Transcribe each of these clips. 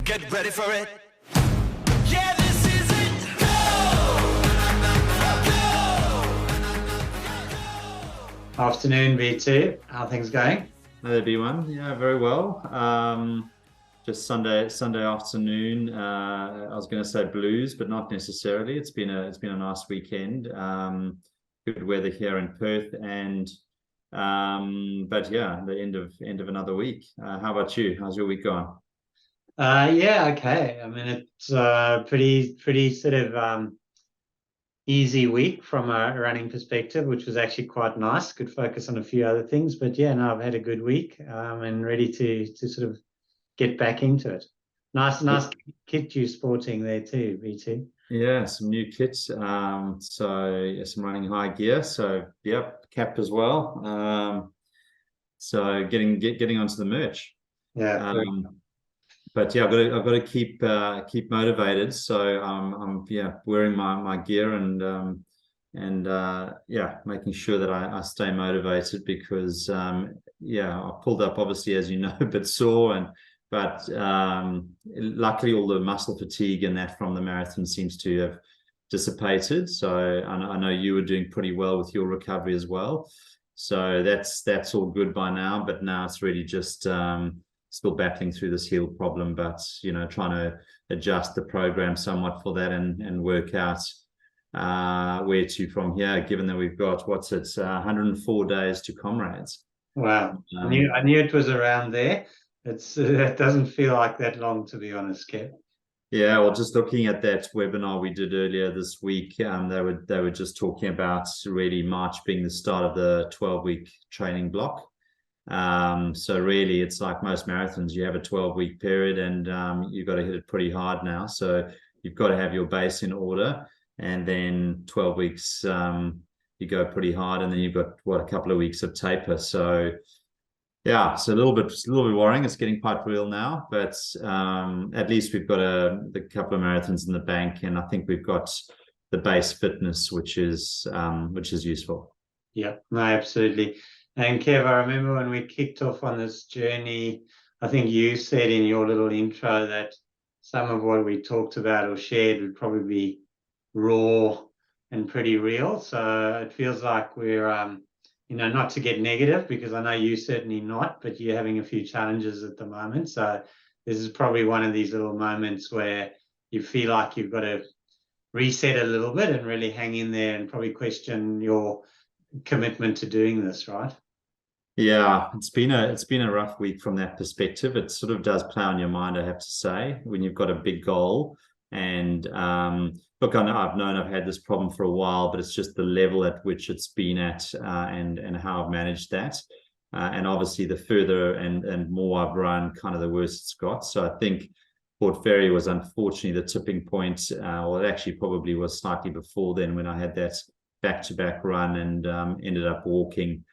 Get ready for it. Yeah, this is it. Go! Go! Afternoon, V2. How are things going? Hello, B1. Yeah, very well. Just Sunday afternoon. I was going to say blues, but not necessarily. It's been a nice weekend. Good weather here in Perth, and but yeah, the end of another week. How about you? How's your week going? Yeah, okay. I mean, it's pretty sort of easy week from a running perspective, which was actually quite nice. Could focus on a few other things, but yeah, no, I've had a good week, and ready to sort of get back into it. Nice kit you sporting there too, V2. Yeah, some new kits. So yeah, some running high gear. So yep, cap as well. So getting onto the merch. Yeah, But yeah, I've got to keep motivated. So I'm yeah wearing my gear and yeah, making sure that I stay motivated because yeah, I pulled up obviously, as you know, a bit sore, but luckily all the muscle fatigue and that from the marathon seems to have dissipated. So I know you were doing pretty well with your recovery as well. So that's all good by now. But now it's really just still battling through this heel problem, but trying to adjust the program somewhat for that and work out where to from here, given that we've got 104 days to Comrades. wow. I knew it was around there. It doesn't feel like that long, to be honest, Kev. Yeah, well, just looking at that webinar we did earlier this week, they were just talking about really March being the start of the 12-week training block. So really, it's like most marathons. You have a 12-week period, and you've got to hit it pretty hard now. So you've got to have your base in order, and then 12 weeks you go pretty hard, and then you've got a couple of weeks of taper. So yeah, it's a little bit worrying. It's getting quite real now, but at least we've got the couple of marathons in the bank, and I think we've got the base fitness, which is useful. Yeah, no, absolutely. And Kev, I remember when we kicked off on this journey, I think you said in your little intro that some of what we talked about or shared would probably be raw and pretty real. So it feels like we're, not to get negative, because I know you certainly not, but you're having a few challenges at the moment. So this is probably one of these little moments where you feel like you've got to reset a little bit and really hang in there and probably question your commitment to doing this, right? Yeah, it's been a rough week from that perspective. It sort of does play on your mind, I have to say, when you've got a big goal. And look, I've known I've had this problem for a while, but it's just the level at which it's been at, and how I've managed that. And obviously, the further and more I've run, kind of the worse it's got. So I think Port Fairy was unfortunately the tipping point. Well, it actually probably was slightly before then, when I had that back-to-back run and ended up walking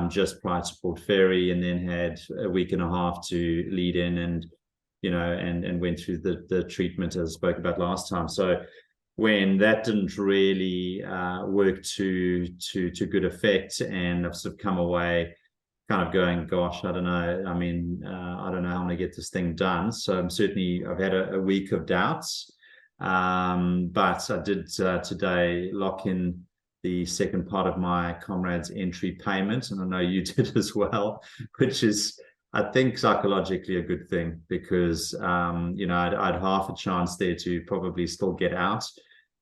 just prior to Port Fairy, and then had a week and a half to lead in and went through the treatment as I spoke about last time. So when that didn't really work to good effect, and I've sort of come away kind of going, gosh, I don't know. I mean, I don't know how I'm going to get this thing done. So I've had a week of doubts, but I did today lock in the second part of my Comrades entry payment, and I know you did as well, which is, I think, psychologically a good thing, because I'd half a chance there to probably still get out,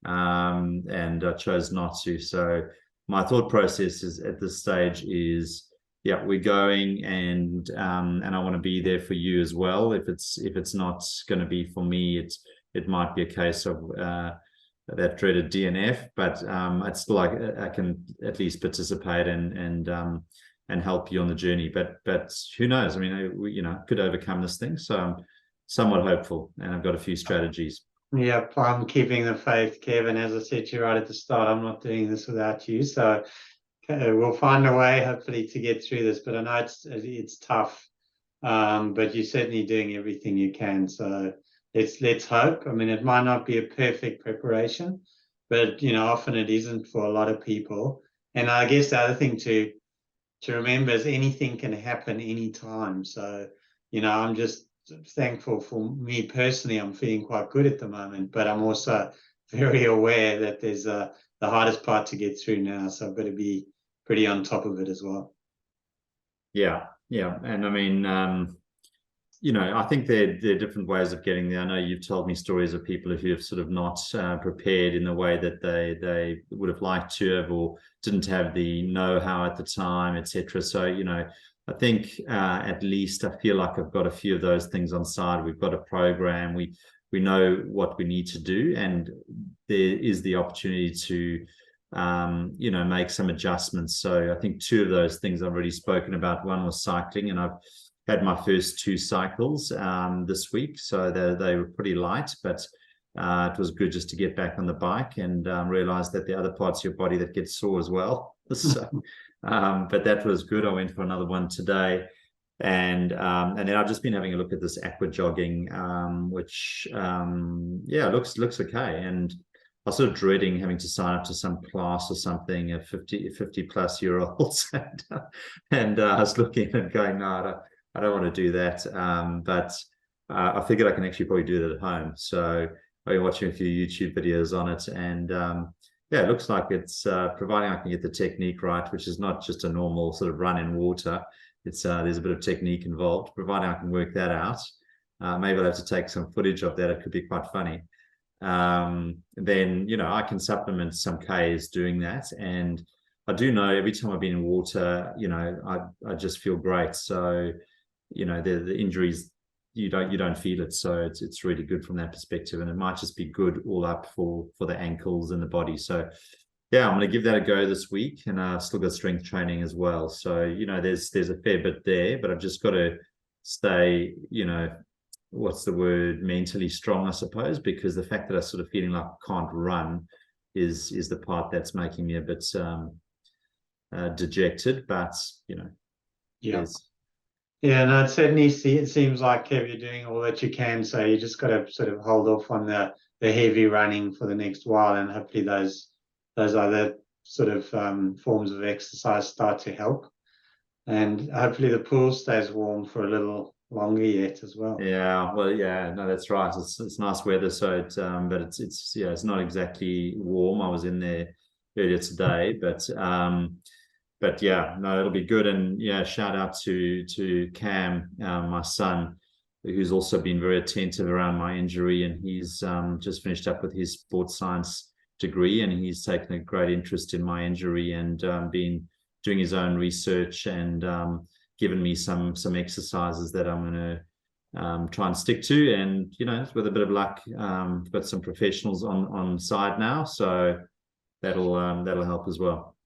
and I chose not to. So my thought process is, at this stage, is yeah, we're going, and I want to be there for you as well. If it's not going to be for me, it might be a case of that dreaded DNF, but I'd still like, I can at least participate and help you on the journey. But who knows? I mean, we could overcome this thing. So I'm somewhat hopeful, and I've got a few strategies. Yeah, I'm keeping the faith, Kevin. As I said to you right at the start, I'm not doing this without you. So we'll find a way, hopefully, to get through this. But I know it's tough, but you're certainly doing everything you can. So let's hope. I mean, it might not be a perfect preparation, but often it isn't for a lot of people. And I guess the other thing to remember is anything can happen anytime. So I'm just thankful for me personally. I'm feeling quite good at the moment, but I'm also very aware that there's the hardest part to get through now. So I've got to be pretty on top of it as well. Yeah, yeah. And I mean, I think there are different ways of getting there. I know you've told me stories of people who have sort of not prepared in the way that they would have liked to have, or didn't have the know-how at the time, etc. So, I think at least I feel like I've got a few of those things on side. We've got a program. We know what we need to do, and there is the opportunity to make some adjustments. So I think two of those things I've already spoken about. One was cycling, and I've had my first 2 cycles this week, so they were pretty light, but it was good just to get back on the bike and realize that the other parts of your body that get sore as well. So, but that was good. I went for another one today, and then I've just been having a look at this aqua jogging, which looks okay. And I was sort of dreading having to sign up to some class or something of 50 plus year olds, and I was looking and going, no, I don't want to do that. But I figured I can actually probably do it at home. So I've been watching a few YouTube videos on it, and it looks like it's providing I can get the technique right, which is not just a normal sort of run in water. It's there's a bit of technique involved. Providing I can work that out, maybe I'll have to take some footage of that. It could be quite funny. Then I can supplement some Ks doing that, and I do know every time I've been in water, I just feel great. So the injuries, you don't feel it, so it's really good from that perspective, and it might just be good all up for the ankles and the body. So I'm going to give that a go this week, and I've still got strength training as well. So there's a fair bit there, but I've just got to stay what's the word, mentally strong, I suppose, because the fact that I sort of feeling like I can't run is the part that's making me a bit dejected. But no, it certainly it seems like, Kev, you're doing all that you can. So you just got to sort of hold off on the heavy running for the next while, and hopefully those other sort of forms of exercise start to help, and hopefully the pool stays warm for a little longer yet as well. No, that's right. It's nice weather, so but it's not exactly warm. I was in there earlier today, but it'll be good. And shout out to Cam, my son, who's also been very attentive around my injury, and he's just finished up with his sports science degree, and he's taken a great interest in my injury, and been doing his own research, and given me some exercises that I'm going to try and stick to. And with a bit of luck, got some professionals on side now, so that'll help as well.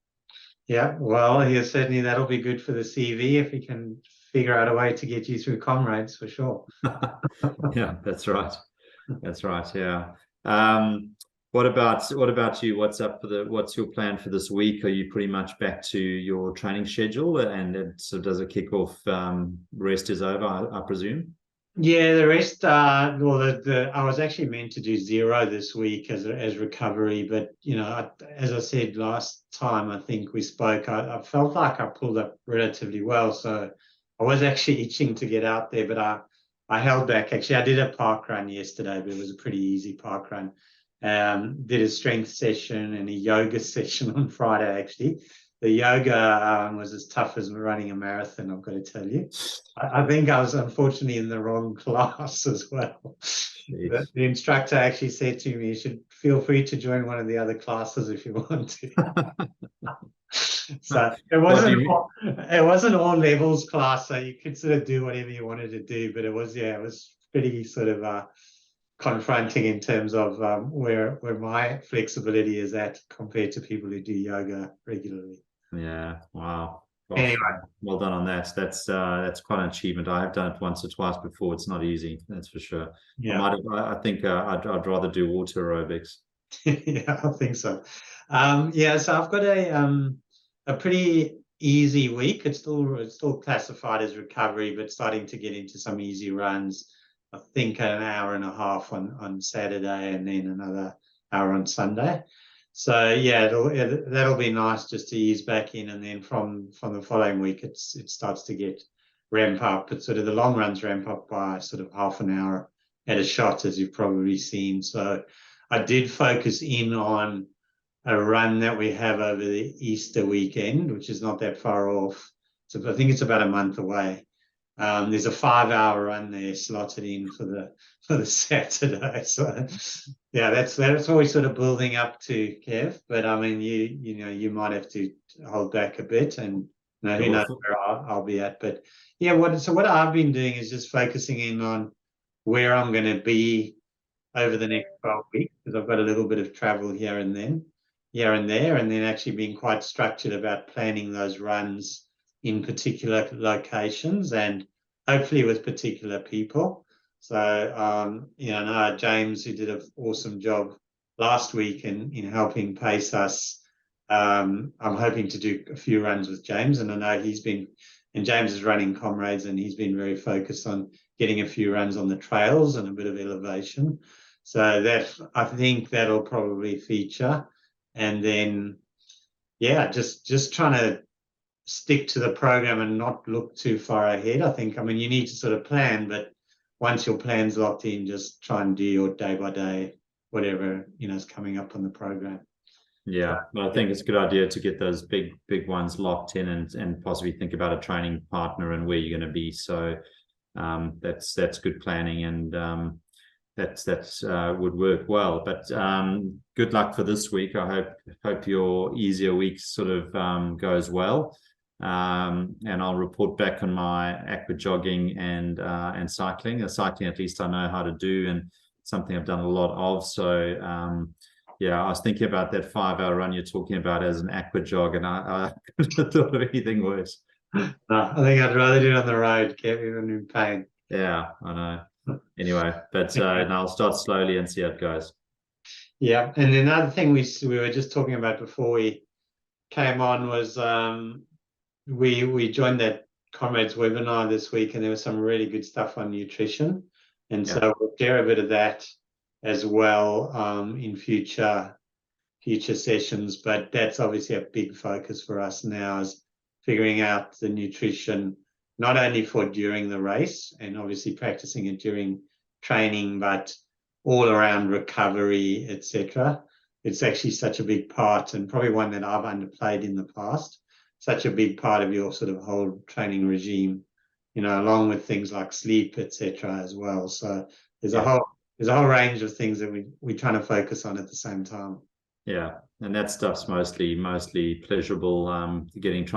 Yeah, well, certainly that'll be good for the CV if we can figure out a way to get you through Comrades, for sure. Yeah, that's right. Yeah. What about you? What's your plan for this week? Are you pretty much back to your training schedule, and so does it kick off? Rest is over, I presume. Yeah, the rest. I was actually meant to do 0 this week as recovery, but as I said last time, I think we spoke, I felt like I pulled up relatively well, so I was actually itching to get out there, but I held back. Actually, I did a park run yesterday, but it was a pretty easy park run. Did a strength session and a yoga session on Friday. Actually, the yoga was as tough as running a marathon, I've got to tell you. I think I was unfortunately in the wrong class as well. The instructor actually said to me, you should feel free to join one of the other classes if you want to. So it wasn't all levels class, so you could sort of do whatever you wanted to do, but it was pretty sort of confronting in terms of where my flexibility is at compared to people who do yoga regularly. Yeah, wow. Gosh, Anyway, well done on that. That's quite an achievement. I have done it once or twice before. It's not easy, that's for sure. Yeah. I think I'd rather do water aerobics. Yeah, I think so. So I've got a pretty easy week. It's still classified as recovery, but starting to get into some easy runs. I think an hour and a half on Saturday, and then another hour on Sunday. So that'll be nice just to ease back in, and then from the following week it starts to get ramp up, but sort of the long runs ramp up by sort of half an hour at a shot, as you've probably seen. So I did focus in on a run that we have over the Easter weekend, which is not that far off. So I think it's about a month away. There's a 5-hour run there slotted in for the Saturday. So yeah, that's what we're sort of building up to, Kev. But I mean, you might have to hold back a bit, and who knows where I'll be at. But yeah, what I've been doing is just focusing in on where I'm going to be over the next 12 weeks, because I've got a little bit of travel here and there, and then actually being quite structured about planning those runs in particular locations and hopefully with particular people. So, James, who did an awesome job last week in helping pace us, I'm hoping to do a few runs with James, and I know James is running Comrades, and he's been very focused on getting a few runs on the trails and a bit of elevation. So I think that'll probably feature. And then, yeah, just trying to stick to the program and not look too far ahead. I mean, you need to sort of plan, but once your plan's locked in, just try and do your day by day, whatever, is coming up on the program. Yeah, but I think it's a good idea to get those big ones locked in and possibly think about a training partner and where you're going to be. So that's good planning, and that would work well. But good luck for this week. I hope your easier week sort of goes well. And I'll report back on my aqua jogging and cycling. Cycling, at least I know how to do, and something I've done a lot of. So yeah, I was thinking about that 5-hour run you're talking about as an aqua jog, and I couldn't have thought of anything worse. No, I think I'd rather do it on the road, get even in pain. Yeah, I know. Anyway, but and I'll start slowly and see how it goes. Yeah, and another thing we were just talking about before we came on was we joined that Comrades webinar this week, and there was some really good stuff on nutrition, and so we'll share a bit of that as well in future sessions. But that's obviously a big focus for us now, is figuring out the nutrition, not only for during the race and obviously practicing it during training, but all around recovery, etc. It's actually such a big part, and probably one that I've underplayed in the past, such a big part of your sort of whole training regime, along with things like sleep, etc. as well. So there's a whole range of things that we're trying to focus on at the same time. Yeah, and that stuff's mostly pleasurable. Trying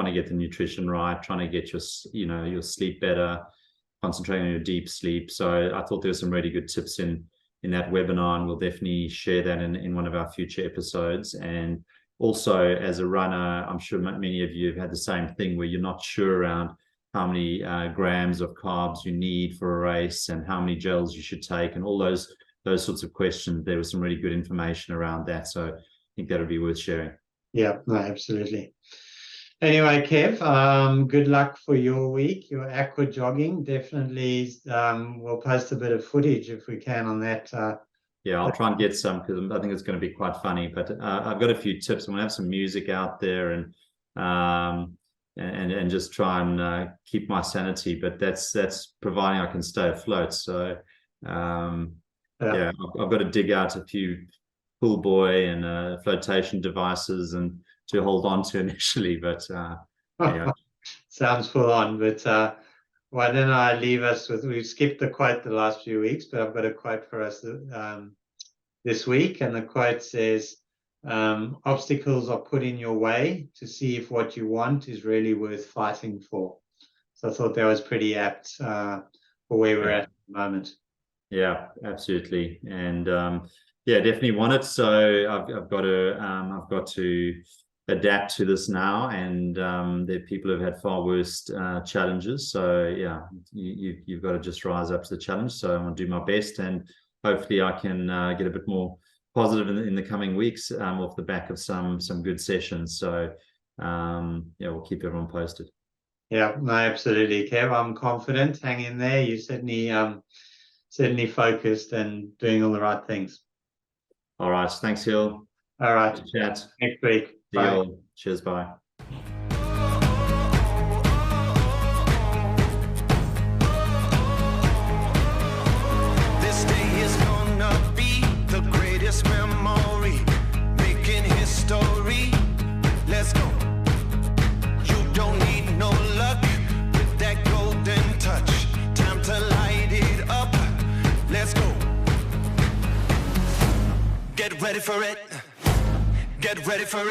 to get the nutrition right, trying to get your sleep better, concentrating on your deep sleep. So I thought there were some really good tips in that webinar, and we'll definitely share that in one of our future episodes. And also, as a runner, I'm sure many of you have had the same thing where you're not sure around how many grams of carbs you need for a race and how many gels you should take, and all those sorts of questions. There was some really good information around that, so I think that would be worth sharing. Yeah, no, absolutely. Anyway, Kev, good luck for your week, your aqua jogging. Definitely, we'll post a bit of footage if we can on that. Yeah, I'll try and get some, because I think it's going to be quite funny. But I've got a few tips. I'm going to have some music out there and just try and keep my sanity. But that's providing I can stay afloat. So yeah, I've got to dig out a few pool buoy and flotation devices and to hold on to initially. But anyway. Sounds full on. But why don't I leave us with, we've skipped the quote the last few weeks, but I've got a quote for us this week. And the quote says, obstacles are put in your way to see if what you want is really worth fighting for. So I thought that was pretty apt for where we're at the moment. Yeah, absolutely. And yeah, definitely want it. So I've got to adapt to this now, and there are people who've had far worse challenges. So yeah, you've got to just rise up to the challenge. So I'm going to do my best, and hopefully I can get a bit more positive in the coming weeks off the back of some good sessions. So yeah, we'll keep everyone posted. Yeah, no, absolutely, Kev. I'm confident. Hang in there. You certainly focused and doing all the right things. All right. Thanks, Hill. All right. Chat Next week. Deal. Bye. Cheers. Bye. ready for it. Get ready for it.